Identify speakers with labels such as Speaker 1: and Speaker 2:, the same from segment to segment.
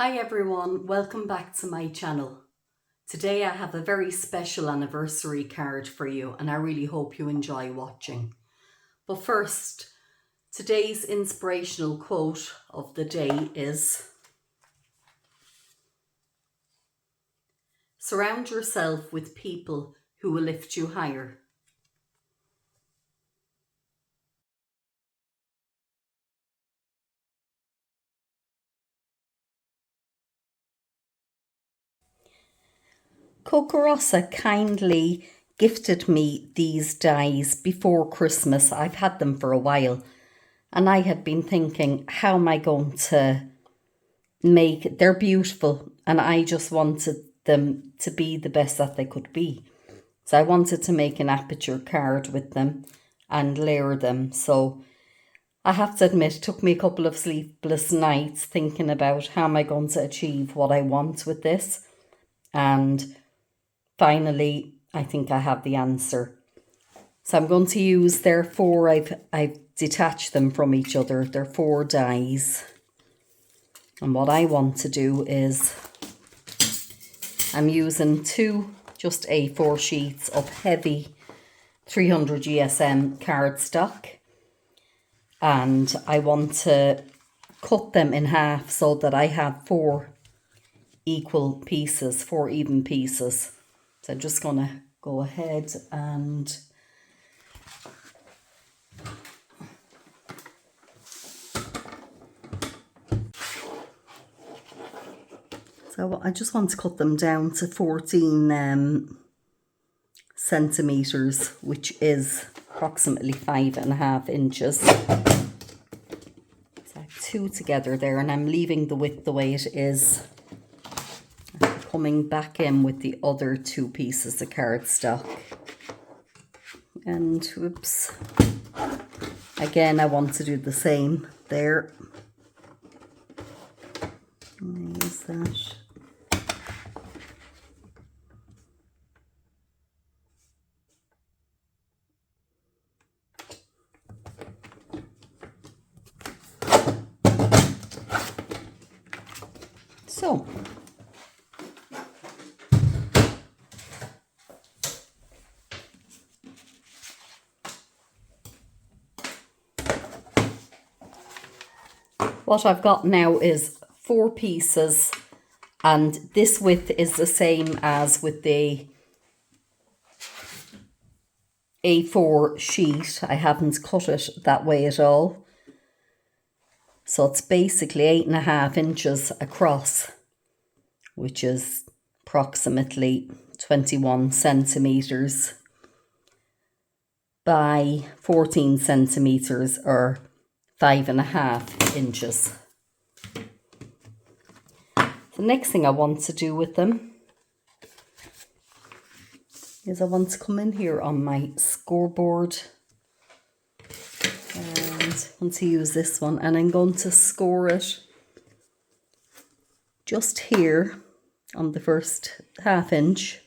Speaker 1: Hi everyone, welcome back to my channel. Today I have a very special anniversary card for you and I really hope you enjoy watching. But first, today's inspirational quote of the day is: surround yourself with people who will lift you higher. Kokorosa kindly gifted me these dies before Christmas. I've had them for a while and I had been thinking, how am I going to make, they're beautiful and I just wanted them to be the best that they could be. So I wanted to make an Aputure card with them and layer them. So I have to admit, it took me a couple of sleepless nights thinking about how am I going to achieve what I want with this. And finally, I think I have the answer. So I'm going to use their four, I've detached them from each other. They're 4 dies. And what I want to do is, I'm using 2 just A4 sheets of heavy 300 GSM cardstock. And I want to cut them in half so that I have 4 equal pieces, 4 even pieces. So I'm just going to go ahead and so I just want to cut them down to 14 centimeters, which is approximately 5.5 inches. So I have 2 together there, and I'm leaving the width the way it is. I'm coming back in with the other 2 pieces of cardstock. And whoops. Again, I want to do the same there. Use that. So, what I've got now is 4 pieces, and this width is the same as with the A4 sheet. I haven't cut it that way at all. So it's basically 8.5 inches across, which is approximately 21 centimeters by 14 centimeters or 5.5 inches. The next thing I want to do with them is I want to come in here on my scoreboard. And I want to use this one, and I'm going to score it just here on the first 1/2 inch,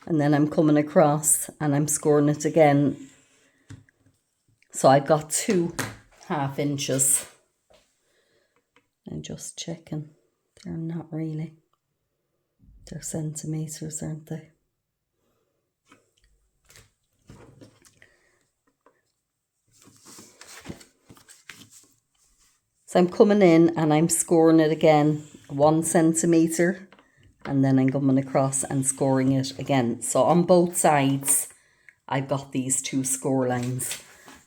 Speaker 1: and then I'm coming across and I'm scoring it again. So I've got 2 1/2 inches. I'm just checking. They're not really. They're centimeters, aren't they? So I'm coming in and I'm scoring it again 1 centimeter, and then I'm coming across and scoring it again. So on both sides, I've got these 2 score lines,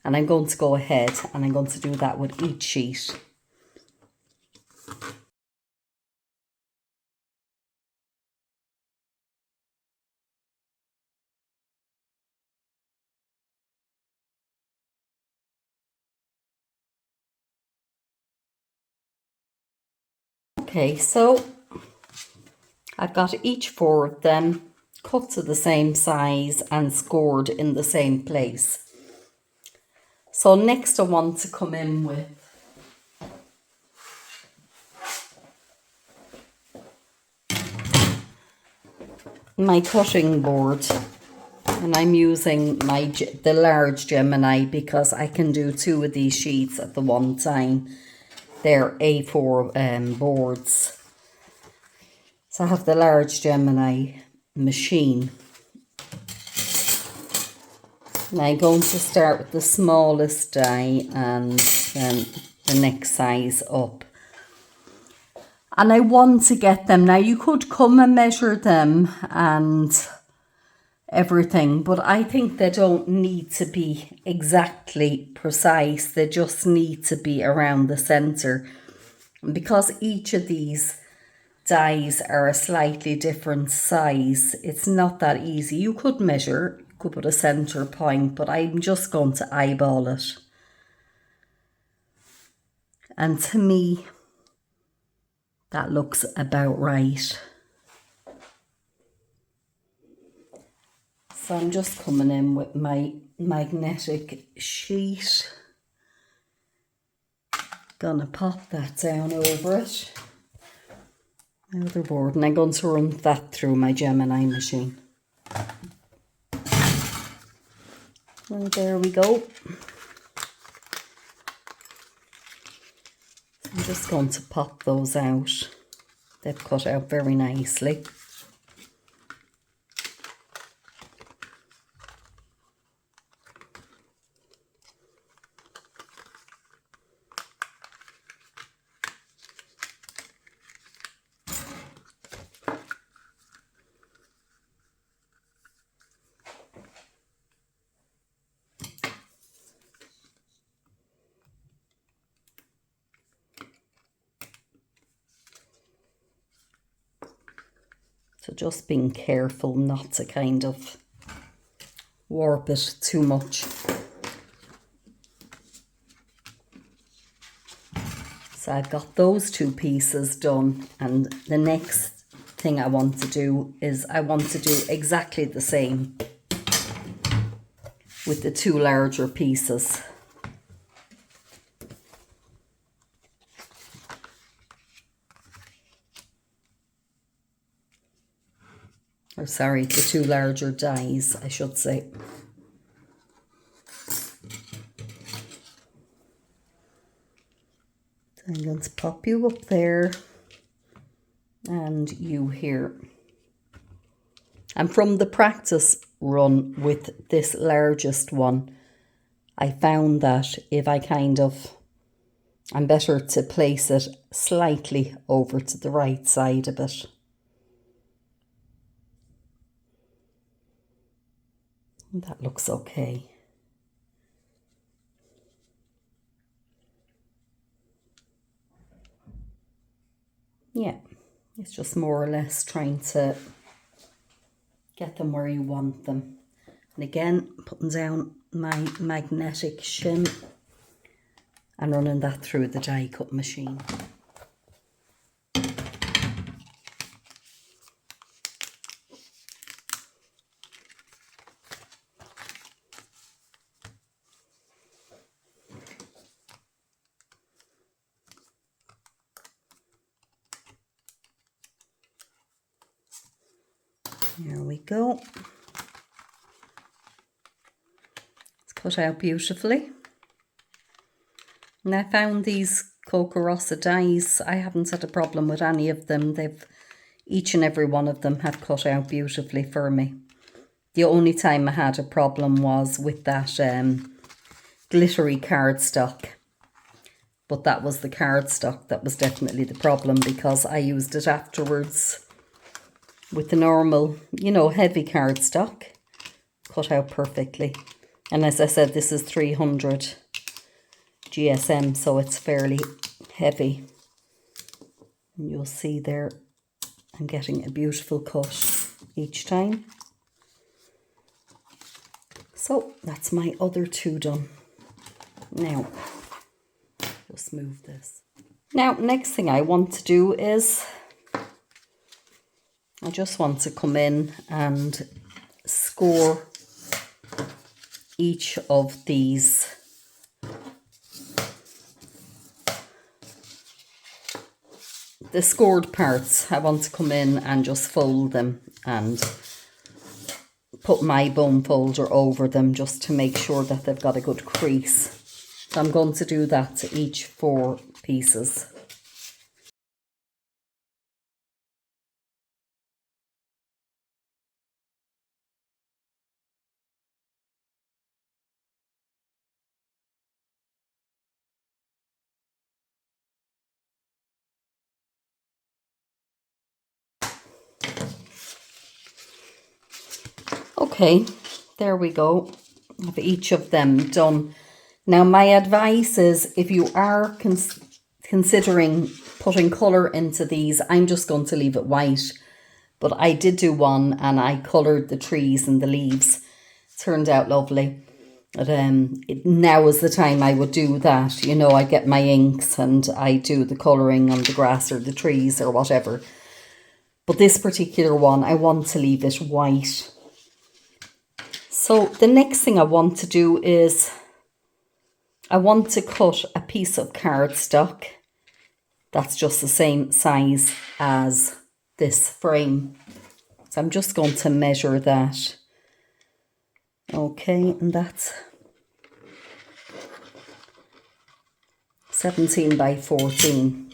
Speaker 1: and I'm going to go ahead and I'm going to do that with each sheet. Okay, so I've got each 4 of them cut to the same size and scored in the same place. So next I want to come in with my cutting board, and I'm using the large Gemini because I can do 2 of these sheets at the one time. they're A4 boards. So I have the large Gemini machine. And I'm going to start with the smallest die and then the next size up. And I want to get them. Now you could come and measure them and everything, but I think they don't need to be exactly precise. They just need to be around the centre. And because each of these dies are a slightly different size, it's not that easy. You could measure, you could put a centre point, but I'm just going to eyeball it. And to me, that looks about right. So I'm just coming in with my magnetic sheet. Gonna pop that down over it. My other board, and I'm going to run that through my Gemini machine. And there we go. I'm just going to pop those out. They've cut out very nicely. So just being careful not to kind of warp it too much. So I've got those two pieces done, and the next thing I want to do is I want to do exactly the same with the two larger pieces. Or sorry, the two larger dies, I should say. So I'm going to pop you up there and you here. And from the practice run with this largest one, I found that if I I'm better to place it slightly over to the right side of it. That looks okay. Yeah, it's just more or less trying to get them where you want them. And again, putting down my magnetic shim and running that through the die cut machine. There we go. It's cut out beautifully. And I found these Kokorosa dies, I haven't had a problem with any of them. Each and every one of them have cut out beautifully for me. The only time I had a problem was with that glittery cardstock. But that was the cardstock that was definitely the problem, because I used it afterwards with the normal, heavy cardstock. Cut out perfectly. And as I said, this is 300 GSM, so it's fairly heavy. And you'll see there, I'm getting a beautiful cut each time. So that's my other two done. Now, just move this. Now, next thing I want to do is I just want to come in and score each of these the scored parts. I want to come in and just fold them and put my bone folder over them just to make sure that they've got a good crease. So I'm going to do that to each 4 pieces. Okay, there we go. I have each of them done. Now my advice is, if you are considering putting colour into these, I'm just going to leave it white. But I did do one and I coloured the trees and the leaves. Turned out lovely. But now is the time I would do that. You know, I get my inks and I do the colouring on the grass or the trees or whatever. But this particular one, I want to leave it white. So the next thing I want to do is I want to cut a piece of cardstock that's just the same size as this frame. So I'm just going to measure that. Okay, and that's 17 by 14.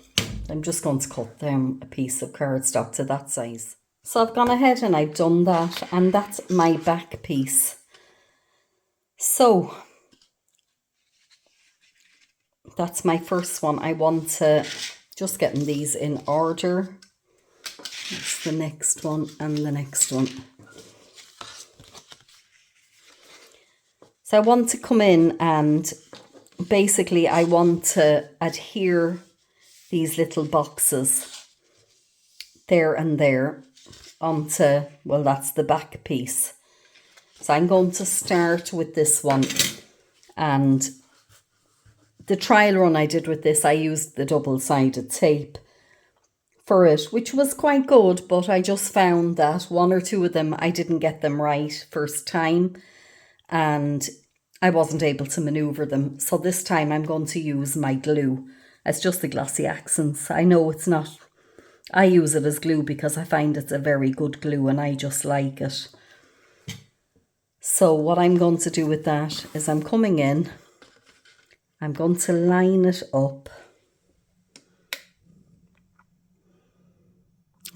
Speaker 1: I'm just going to cut down a piece of cardstock to that size. So I've gone ahead and I've done that, and that's my back piece. So that's my first one. I want to just getting these in order. That's the next one and the next one. So I want to come in and basically I want to adhere these little boxes there and there onto, well, that's the back piece. So I'm going to start with this one, and the trial run I did with this, I used the double-sided tape for it, which was quite good, but I just found that one or two of them, I didn't get them right first time and I wasn't able to maneuver them. So this time I'm going to use my glue as just the glossy accents. I know it's not, I use it as glue because I find it's a very good glue and I just like it. So what I'm going to do with that is I'm coming in, I'm going to line it up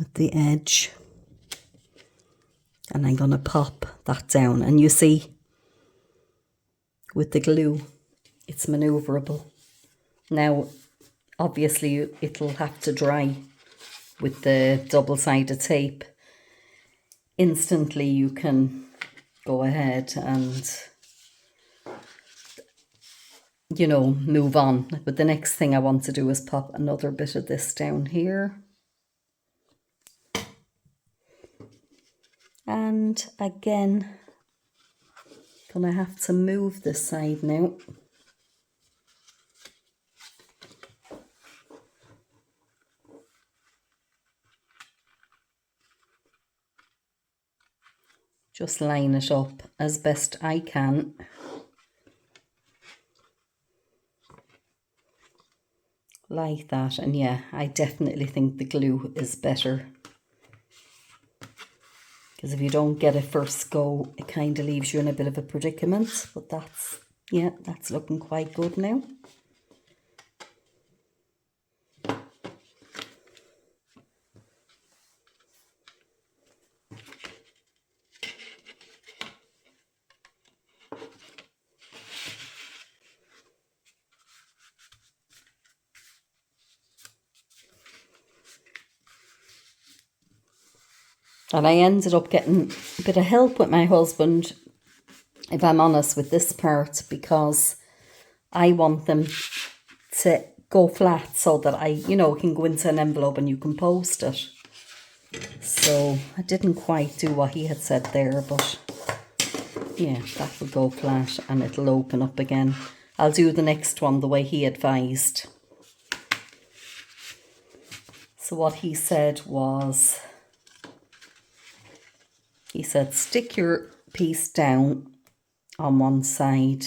Speaker 1: at the edge and I'm going to pop that down, and you see with the glue it's maneuverable. Now obviously it'll have to dry with the double-sided tape. Instantly you can go ahead and, you know, move on. But the next thing I want to do is pop another bit of this down here. And again, gonna have to move this side now. Just line it up as best I can. Like that, and yeah, I definitely think the glue is better. Because if you don't get it first go, it kind of leaves you in a bit of a predicament. But that's, yeah, that's looking quite good now. And I ended up getting a bit of help with my husband, if I'm honest, with this part, because I want them to go flat so that I, you know, can go into an envelope and you can post it. So I didn't quite do what he had said there, but yeah, that will go flat and it'll open up again. I'll do the next one the way he advised. So what he said was, he said, stick your piece down on one side.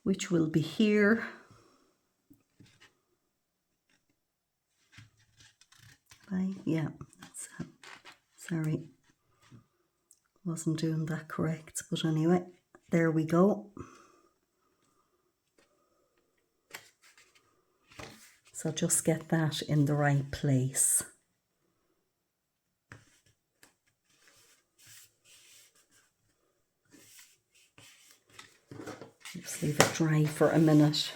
Speaker 1: Which will be here. Yeah, that's, sorry. Wasn't doing that correct, but anyway, there we go. So just get that in the right place. Just leave it dry for a minute.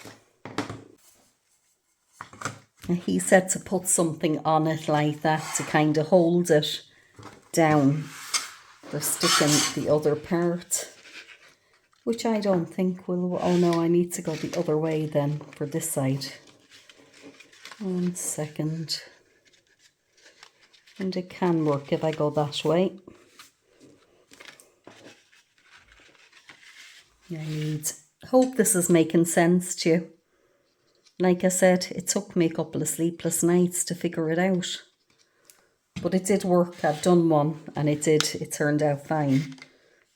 Speaker 1: And he said to put something on it like that to kind of hold it down for sticking the other part, which I don't think will. Oh no, I need to go the other way then for this side. 1 second. And it can work if I go that way. Hope this is making sense to you. Like I said, it took me a couple of sleepless nights to figure it out. But it did work. I've done one and it turned out fine.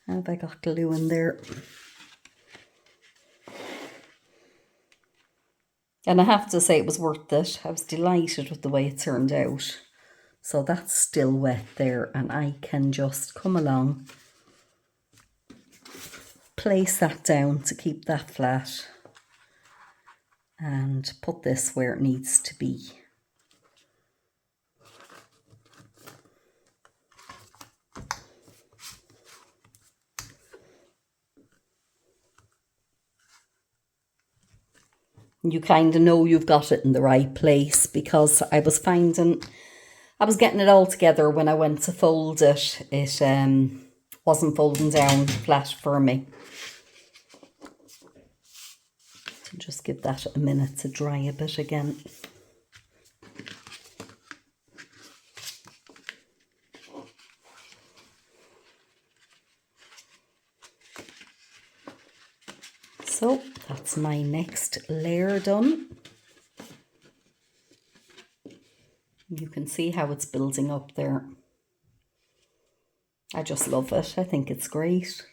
Speaker 1: Have I got glue in there? And I have to say it was worth it. I was delighted with the way it turned out. So that's still wet there, and I can just come along, place that down to keep that flat, and put this where it needs to be. You kind of know you've got it in the right place, because I was getting it all together when I went to fold it. It wasn't folding down flat for me. So just give that a minute to dry a bit again. So that's my next layer done. You can see how it's building up there. I just love it. I think it's great.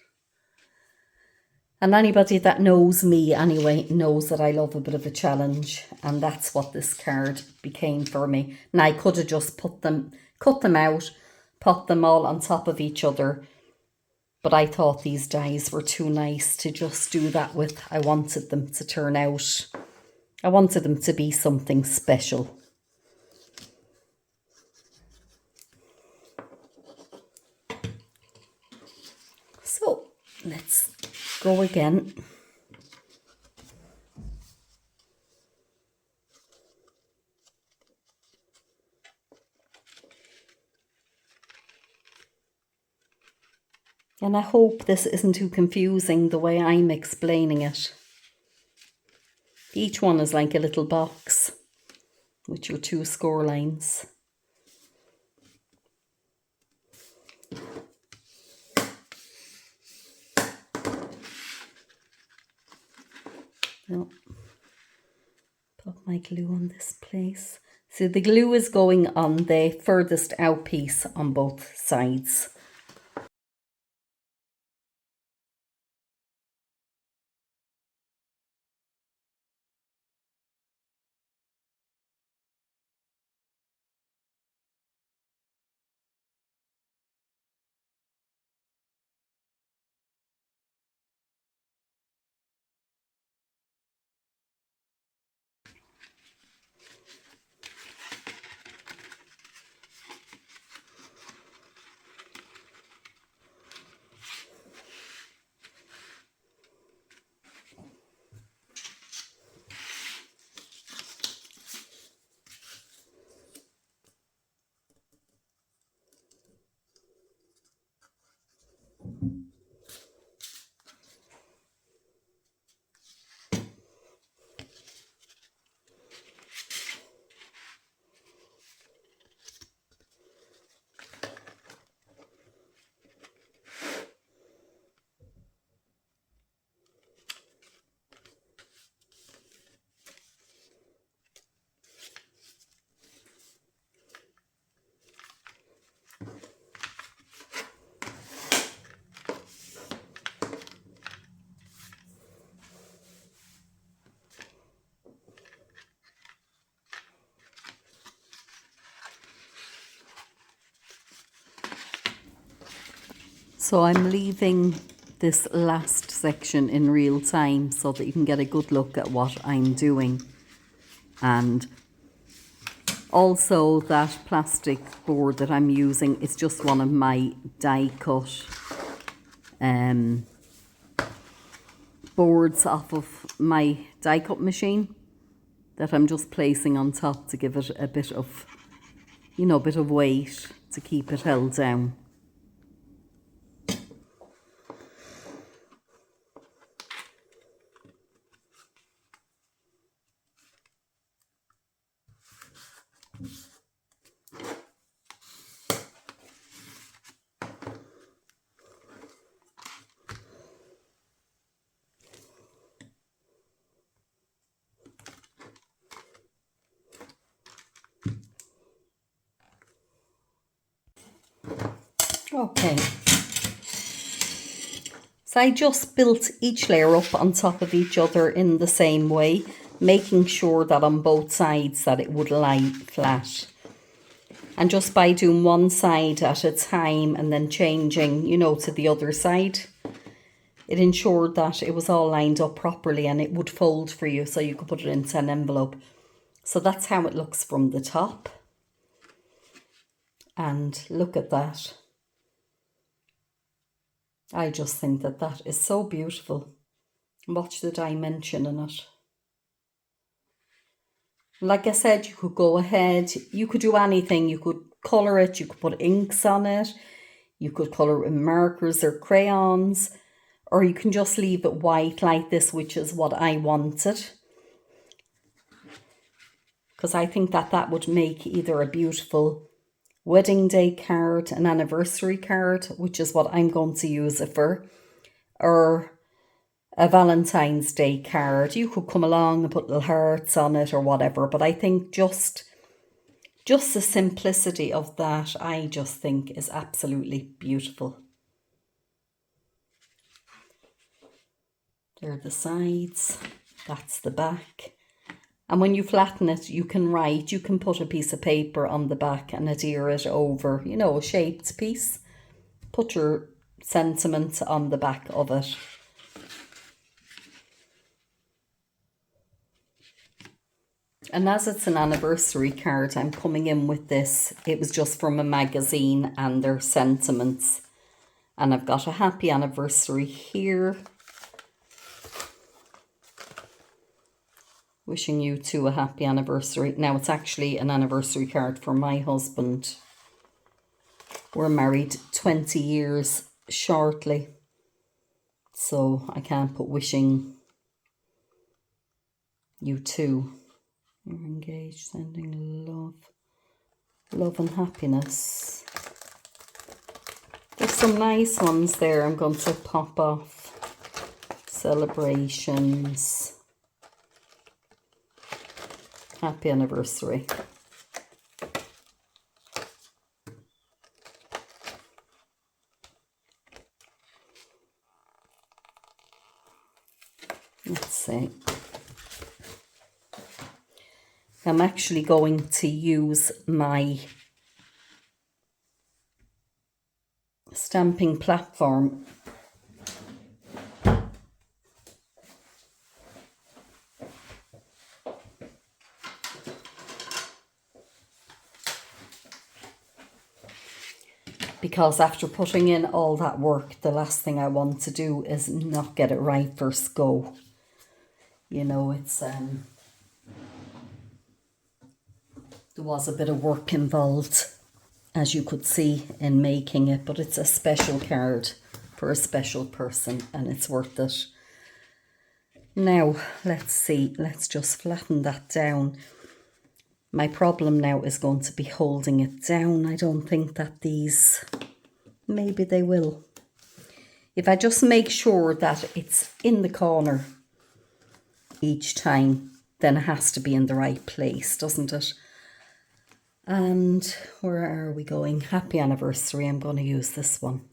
Speaker 1: And anybody that knows me anyway knows that I love a bit of a challenge, and that's what this card became for me. Now I could have just cut them out, put them all on top of each other, but I thought these dies were too nice to just do that with. I wanted them to turn out, I wanted them to be something special. So let's go again. And I hope this isn't too confusing the way I'm explaining it. Each one is like a little box with your 2 score lines. Oh, put my glue on this place. So the glue is going on the furthest out piece on both sides. So I'm leaving this last section in real time so that you can get a good look at what I'm doing. And also that plastic board that I'm using is just one of my die cut boards off of my die cut machine that I'm just placing on top to give it a bit of, you know, a bit of weight to keep it held down. Okay, so I just built each layer up on top of each other in the same way, making sure that on both sides that it would lie flat. And just by doing one side at a time and then changing, you know, to the other side, it ensured that it was all lined up properly and it would fold for you so you could put it into an envelope. So that's how it looks from the top. And look at that. I just think that that is so beautiful. Watch the dimension in it. Like I said, you could go ahead, you could do anything. You could colour it, you could put inks on it, you could colour it with markers or crayons, or you can just leave it white like this, which is what I wanted. Because I think that that would make either a beautiful wedding day card, an anniversary card, which is what I'm going to use it for, or a Valentine's Day card. You could come along and put little hearts on it or whatever, but I think just the simplicity of that, I just think is absolutely beautiful. There are the sides, that's the back. And when you flatten it, you can write, you can put a piece of paper on the back and adhere it over, you know, a shaped piece. Put your sentiment on the back of it. And as it's an anniversary card, I'm coming in with this. It was just from a magazine and their sentiments. And I've got a happy anniversary here. Wishing you two a happy anniversary. Now, it's actually an anniversary card for my husband. We're married 20 years shortly. So I can't put wishing you two. You're engaged, sending love and happiness. There's some nice ones there I'm going to pop off. Celebrations. Happy anniversary. Let's see. I'm actually going to use my stamping platform because after putting in all that work, the last thing I want to do is not get it right first go. You know, it's there was a bit of work involved, as you could see, in making it, but it's a special card for a special person and it's worth it. Now, let's see, let's just flatten that down. My problem now is going to be holding it down. I don't think that these, maybe they will. If I just make sure that it's in the corner each time, then it has to be in the right place, doesn't it? And where are we going? Happy anniversary. I'm going to use this one.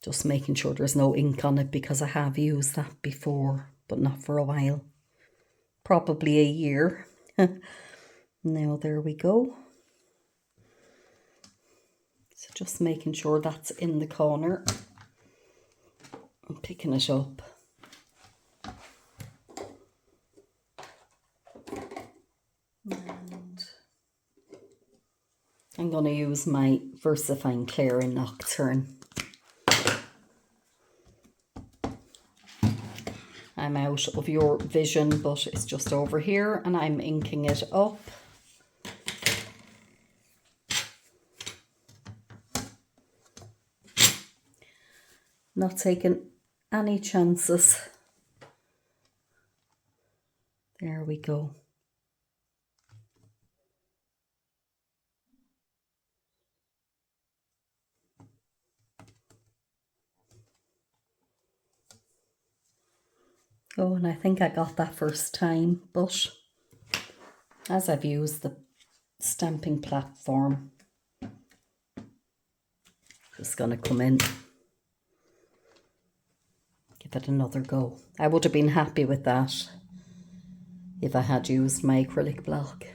Speaker 1: Just making sure there's no ink on it because I have used that before, but not for a while. Probably a year. Now there we go. So just making sure that's in the corner and picking it up. And I'm going to use my Versafine Clair in Nochturn. I'm out of your vision, but it's just over here, and I'm inking it up. Not taking any chances. There we go. Oh, and I think I got that first time, but as I've used the stamping platform, just gonna come in, give it another go. I would have been happy with that if I had used my acrylic block.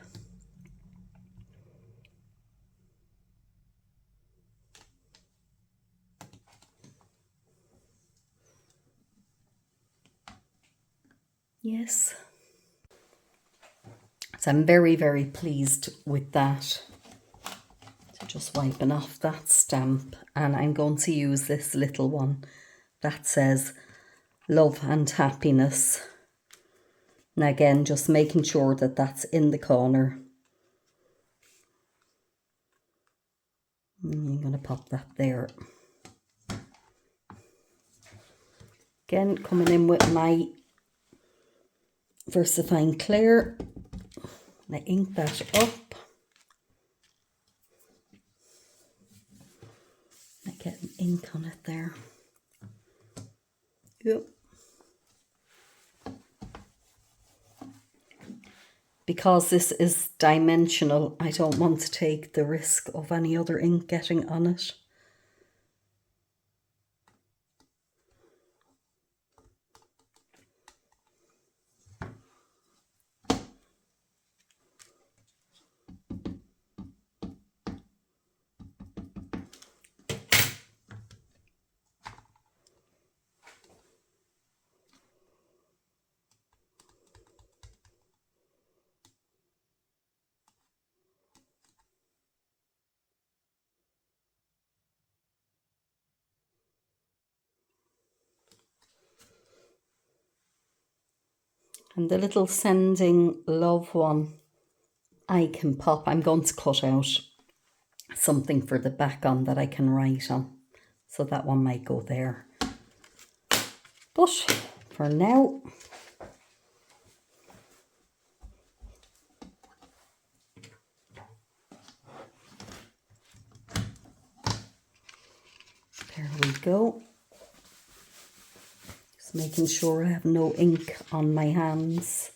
Speaker 1: Yes. So I'm very, very pleased with that. So just wiping off that stamp, and I'm going to use this little one that says love and happiness. And again, just making sure that that's in the corner. And I'm going to pop that there. Again, coming in with my Versafine Clair. And I ink that up. I get an ink on it there. Yep. Because this is dimensional, I don't want to take the risk of any other ink getting on it. And the little sending love one, I can pop. I'm going to cut out something for the back on that I can write on. So that one might go there. But for now, there we go. Just making sure I have no ink on my hands.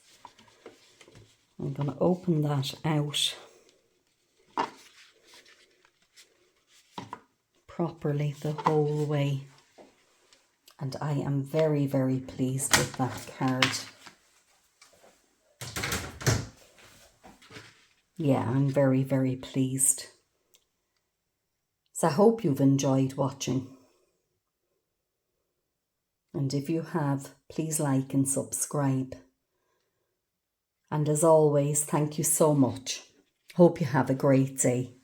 Speaker 1: I'm going to open that out properly the whole way. And I am very, very pleased with that card. Yeah, I'm very, very pleased. So I hope you've enjoyed watching. And if you have, please like and subscribe. And as always, thank you so much. Hope you have a great day.